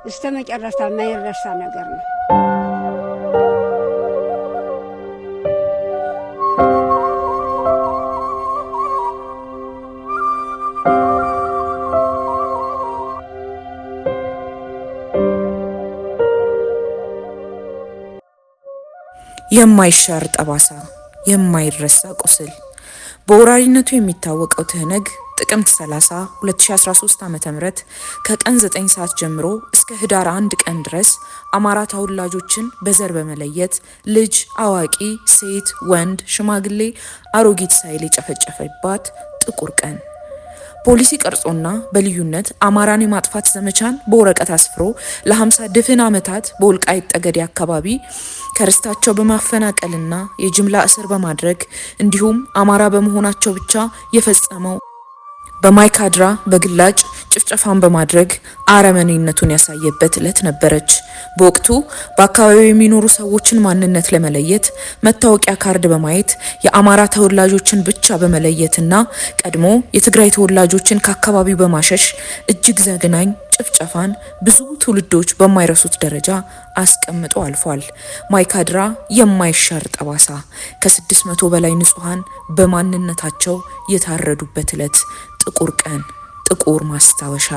እስተመጨረሻ የማይረሳ ነገር ነው። የማይሻር ጠባሳ፣ የማይረሳ ቁስል። በወራሪነቱ የሚታወቀው ትህነግ ጥቅምት 30 2013 ዓ.ም ከቀን 9 ሰዓት ጀምሮ እስከ ህዳር 1 ቀን ድረስ አማራ ተወላጆችን በዘር በመለየት ልጅ፣ አዋቂ፣ ሴት፣ ወንድ፣ ሽማግሌ፣ አሮጊት ሳይል የጨፈጨፈባት ጥቁር ቀን። ፖሊሲ ቀርጾና በልዩነት አማራን የማጥፋት ዘመቻን በወረቀት አስፍሮ ለ50 ድፍን ዓመታት በወልቃይት ጠገዴ አካባቢ ከርስታቸው በማፈናቀልና የጅምላ እስር በማድረግ እንዲሁም አማራ በመሆናቸው ብቻ የፈጸመው በማይካድራ በግላጭ ጭፍጨፋን በማድረግ አረመኔነቱን ያሳየበት ዕለት ነበረች። በወቅቱ በአካባቢው የሚኖሩ ሰዎችን ማንነት ለመለየት መታወቂያ ካርድ በማየት የአማራ ተወላጆችን ብቻ በመለየትና ቀድሞ የትግራይ ተወላጆችን ከአካባቢው በማሸሽ እጅግ ዘግናኝ ጭፍጨፋን ብዙ ትውልዶች በማይረሱት ደረጃ አስቀምጦ አልፏል። ማይካድራ የማይሻር ጠባሳ፣ ከ600 በላይ ንጹሃን በማንነታቸው የታረዱበት ዕለት፣ ጥቁር ቀን፣ ጥቁር ማስታወሻ።